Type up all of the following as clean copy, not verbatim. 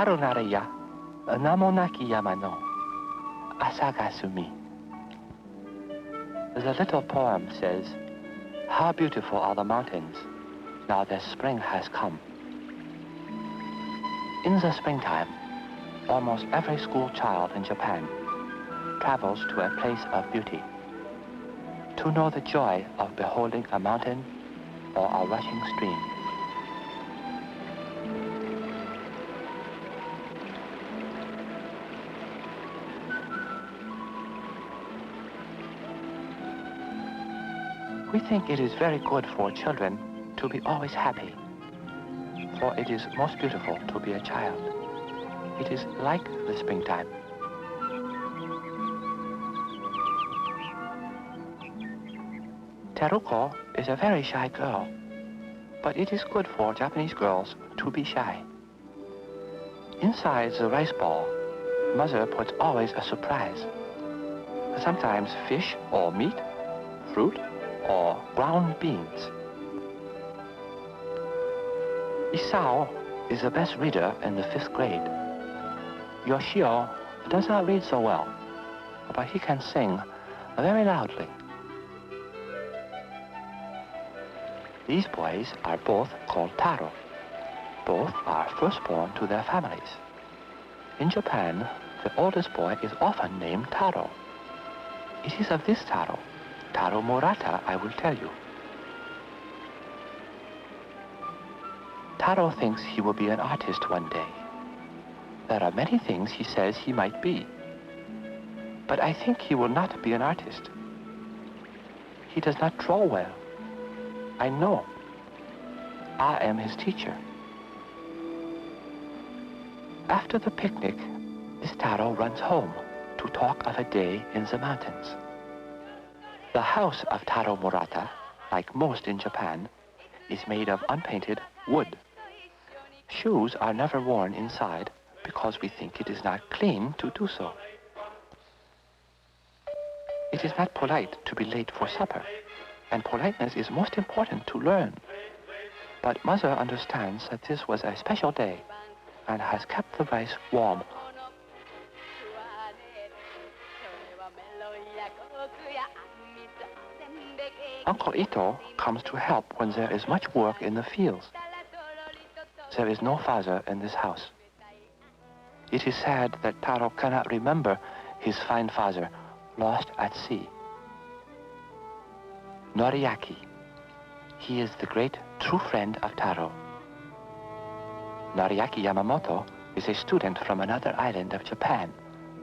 Haru naraya, namonaki yamano, asagasumi. The little poem says, how beautiful are the mountains, now that spring has come. In the springtime, almost every school child in Japan travels to a place of beauty to know the joy of beholding a mountain or a rushing stream. We think it is very good for children to be always happy, for it is most beautiful to be a child. It is like the springtime. Teruko is a very shy girl, but it is good for Japanese girls to be shy. Inside the rice ball, mother puts always a surprise. Sometimes fish or meat, fruit, or ground beans. Isao is the best reader in the 5th grade. Yoshio does not read so well, but he can sing very loudly. These boys are both called Taro. Both are firstborn to their families. In Japan, the oldest boy is often named Taro. It is of this Taro, Taro Morata, I will tell you. Taro thinks he will be an artist one day. There are many things he says he might be. But I think he will not be an artist. He does not draw well. I know. I am his teacher. After the picnic, Miss Taro runs home to talk of a day in the mountains. The house of Taro Morata, like most in Japan, is made of unpainted wood. Shoes are never worn inside because we think it is not clean to do so. It is not polite to be late for supper, and politeness is most important to learn. But mother understands that this was a special day and has kept the rice warm. Uncle Ito comes to help when there is much work in the fields. There is no father in this house. It is sad that Taro cannot remember his fine father, lost at sea. Nyaki. He is the great true friend of Taro. Nyaki Yamamoto is a student from another island of Japan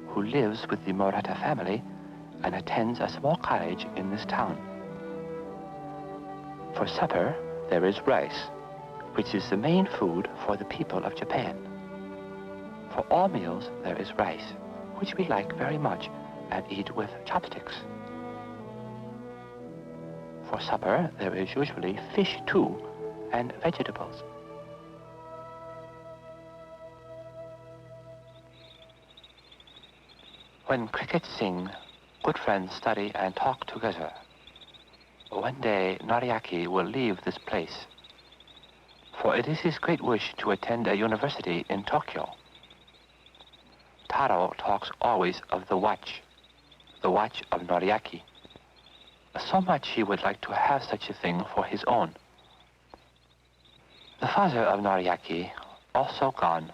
who lives with the Morata family and attends a small college in this town. For supper, there is rice, which is the main food for the people of Japan. For all meals, there is rice, which we like very much and eat with chopsticks. For supper, there is usually fish too, and vegetables. When crickets sing, good friends study and talk together. One day, Nyaki will leave this place, for it is his great wish to attend a university in Tokyo. Taro talks always of the watch of Nyaki. So much he would like to have such a thing for his own. The father of Nyaki, also gone,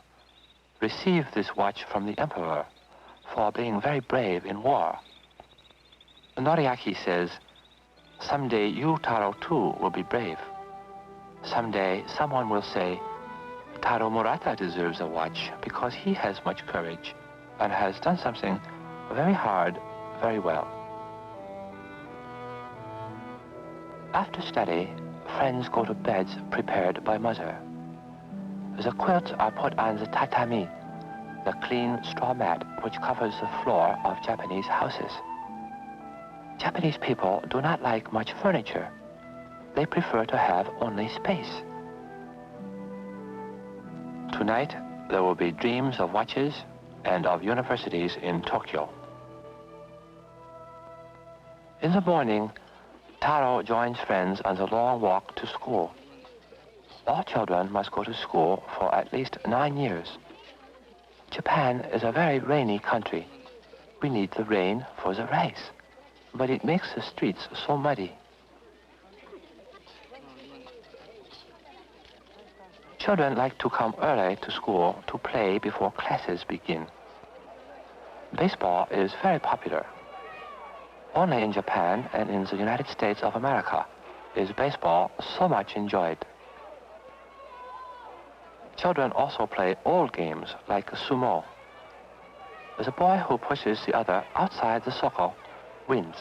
received this watch from the emperor for being very brave in war. Nyaki says, someday you, Taro, too, will be brave. Someday someone will say, Taro Morata deserves a watch because he has much courage and has done something very hard, very well. After study, friends go to beds prepared by mother. The quilts are put on the tatami, the clean straw mat which covers the floor of Japanese houses. Japanese people do not like much furniture. They prefer to have only space. Tonight, there will be dreams of watches and of universities in Tokyo. In the morning, Taro joins friends on the long walk to school. All children must go to school for at least 9 years. Japan is a very rainy country. We need the rain for the rice, but it makes the streets so muddy. Children like to come early to school to play before classes begin. Baseball is very popular. Only in Japan and in the United States of America is baseball so much enjoyed. Children also play old games like sumo. The boy who pushes the other outside the circle wins.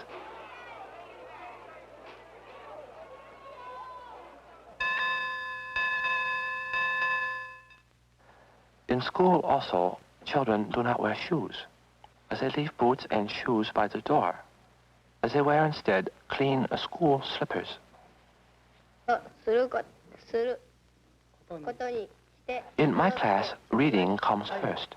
In school also, children do not wear shoes. They leave boots and shoes by the door. They wear instead clean school slippers. In my class, reading comes first.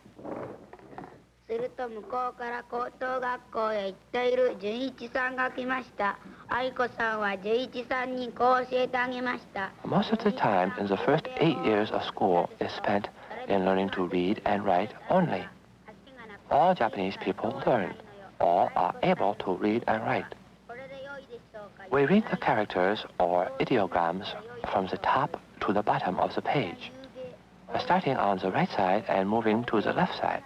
Most of the time in the first 8 years of school is spent in learning to read and write only. All Japanese people learn, or are able to read and write. We read the characters or ideograms from the top to the bottom of the page, starting on the right side and moving to the left side.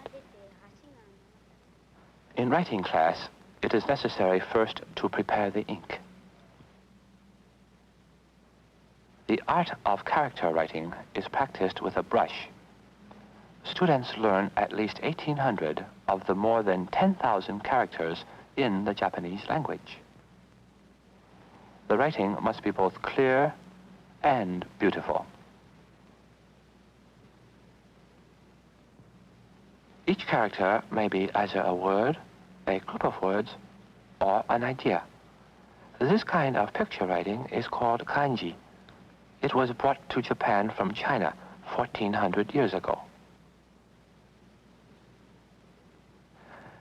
In writing class, it is necessary first to prepare the ink. The art of character writing is practiced with a brush. Students learn at least 1,800 of the more than 10,000 characters in the Japanese language. The writing must be both clear and beautiful. Each character may be either a word, a group of words, or an idea. This kind of picture writing is called kanji. It was brought to Japan from China 1,400 years ago.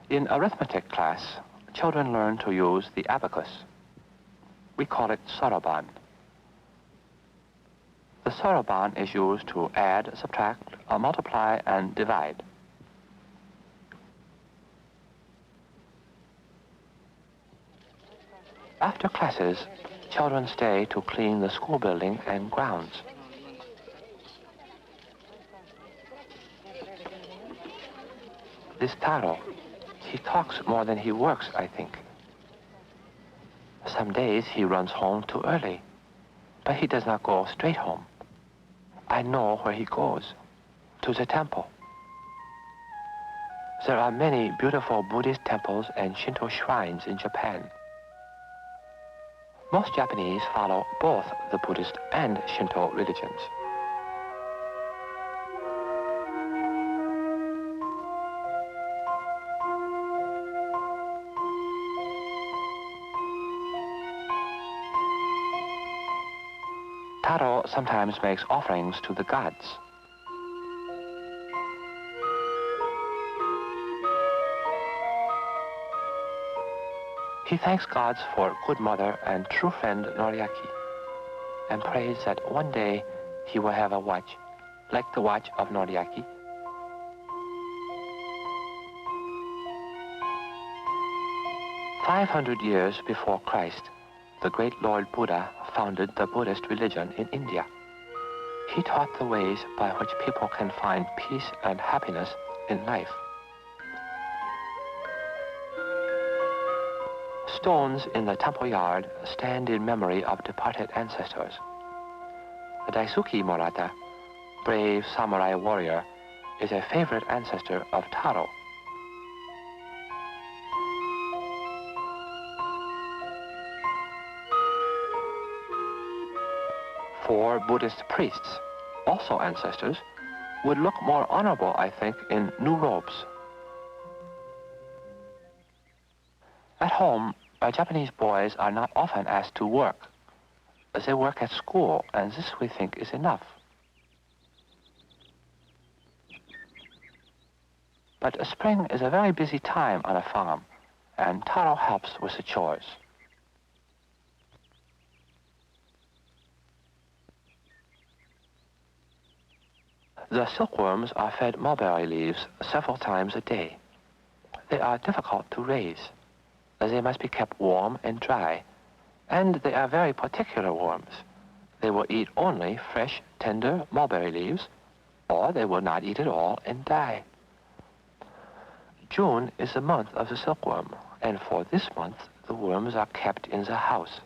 In arithmetic class, children learn to use the abacus. We call it soroban. The soroban is used to add, subtract, multiply, and divide. After classes, children stay to clean the school building and grounds. This Taro, he talks more than he works, I think. Some days he runs home too early, but he does not go straight home. I know where he goes, to the temple. There are many beautiful Buddhist temples and Shinto shrines in Japan. Most Japanese follow both the Buddhist and Shinto religions. Taro sometimes makes offerings to the gods. He thanks gods for good mother and true friend Nyaki, and prays that one day he will have a watch like the watch of Nyaki. "500 years before Christ, the great Lord Buddha founded the Buddhist religion in India. He taught the ways by which people can find peace and happiness in life. Stones in the temple yard stand in memory of departed ancestors. The Daisuke Morata, brave samurai warrior, is a favorite ancestor of Taro. Four Buddhist priests, also ancestors, would look more honorable, I think, in new robes. At home, Japanese boys are not often asked to work. They work at school, and this we think is enough. But spring is a very busy time on a farm, and Taro helps with the chores. The silkworms are fed mulberry leaves several times a day. They are difficult to raise, as they must be kept warm and dry, and they are very particular worms. They will eat only fresh, tender mulberry leaves, or they will not eat at all and die. June is the month of the silkworm, and for this month the worms are kept in the house.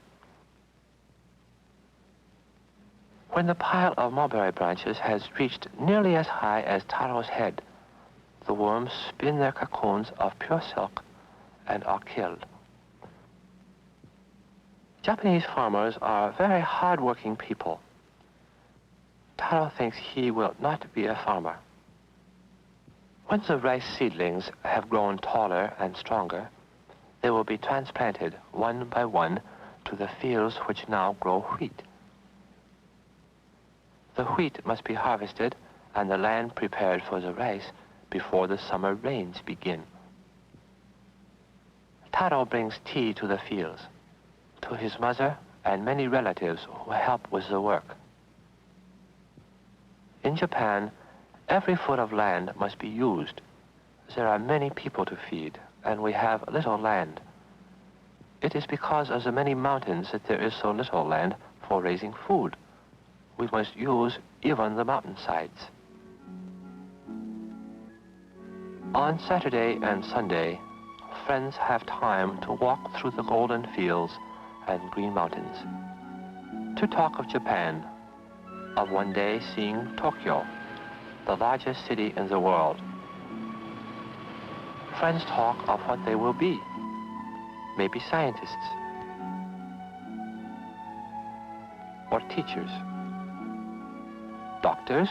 When the pile of mulberry branches has reached nearly as high as Taro's head, the worms spin their cocoons of pure silk and are killed. Japanese farmers are very hard-working people. Taro thinks he will not be a farmer. When the rice seedlings have grown taller and stronger, they will be transplanted one by one to the fields which now grow wheat. The wheat must be harvested and the land prepared for the rice before the summer rains begin. Taro brings tea to the fields, to his mother and many relatives who help with the work. In Japan, every foot of land must be used. There are many people to feed, and we have little land. It is because of the many mountains that there is so little land for raising food. We must use even the mountainsides. On Saturday and Sunday, friends have time to walk through the golden fields and green mountains, to talk of Japan, of one day seeing Tokyo, the largest city in the world. Friends talk of what they will be, maybe scientists, or teachers, doctors,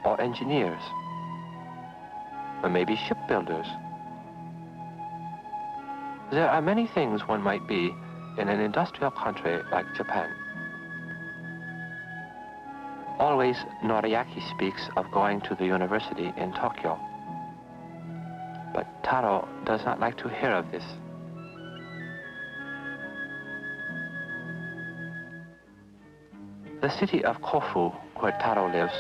or engineers, or maybe shipbuilders. There are many things one might be in an industrial country like Japan. Always, Nyaki speaks of going to the university in Tokyo. But Taro does not like to hear of this. The city of Kofu, where Taro lives,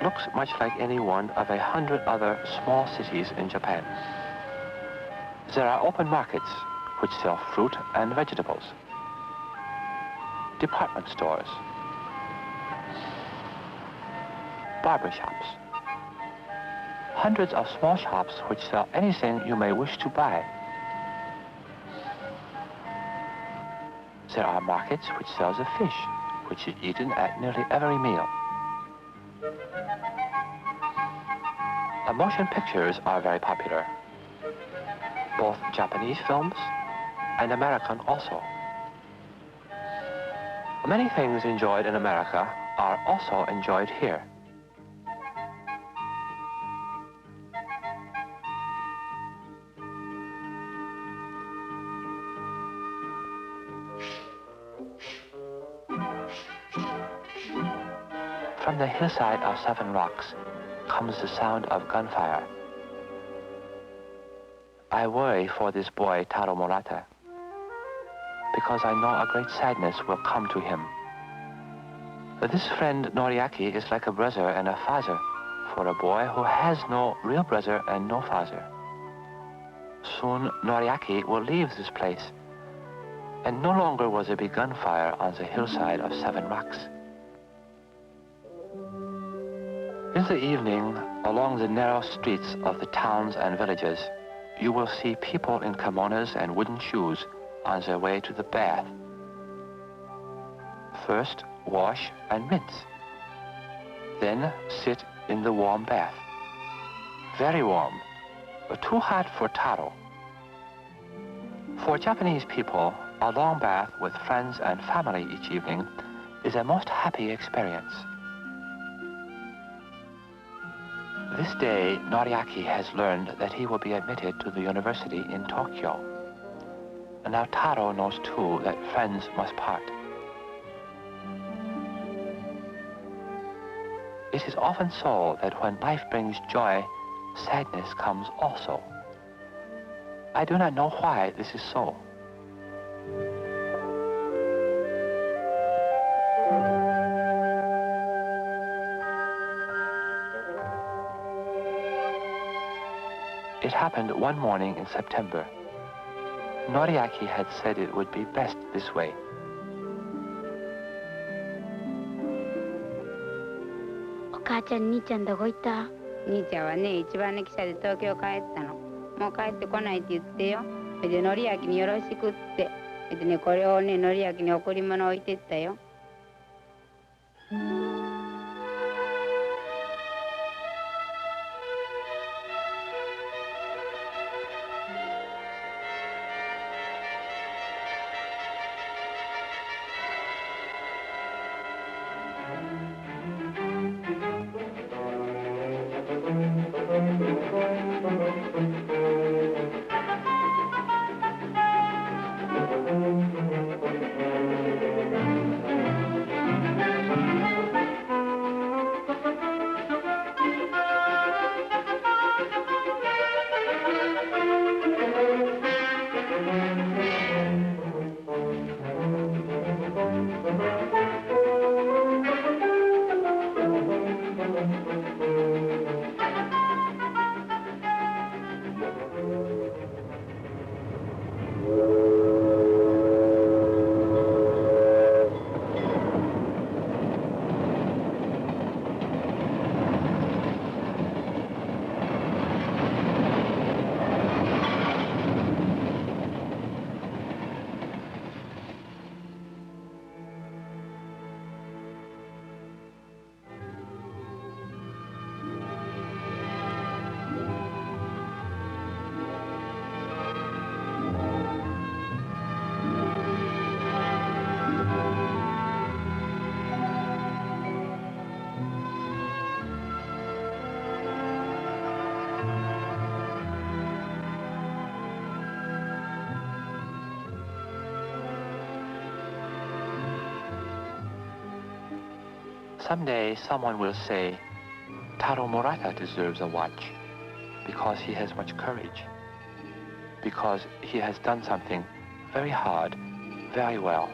looks much like any one of 100 other small cities in Japan. There are open markets which sell fruit and vegetables, department stores, barber shops, hundreds of small shops which sell anything you may wish to buy. There are markets which sell the fish, which is eaten at nearly every meal. Motion pictures are very popular, both Japanese films and American also. Many things enjoyed in America are also enjoyed here. From the hillside of 7 Rocks comes the sound of gunfire. I worry for this boy, Taro Morata, because I know a great sadness will come to him. This friend, Nyaki, is like a brother and a father for a boy who has no real brother and no father. Soon, Nyaki will leave this place, and no longer will there be gunfire on the hillside of 7 Rocks. In the evening, along the narrow streets of the towns and villages, you will see people in kimonos and wooden shoes on their way to the bath. First, wash and rinse. Then sit in the warm bath. Very warm, but too hot for Taro. For Japanese people, a long bath with friends and family each evening is a most happy experience. This day, Nyaki has learned that he will be admitted to the university in Tokyo. And now Taro knows too that friends must part. It is often so that when life brings joy, sadness comes also. I do not know why this is so. It happened one morning in September. Nyaki had said it would be best this way. お母ちゃん、兄ちゃんどこ行った？兄ちゃんはね、一番の汽車で東京帰ったの。もう帰ってこないって言ってよ。それでNyakiによろしくって。それでね、これをね、Nyakiに贈り物置いてったよ。Someday someone will say, Taro Morata deserves a watch because he has much courage, because he has done something very hard, very well.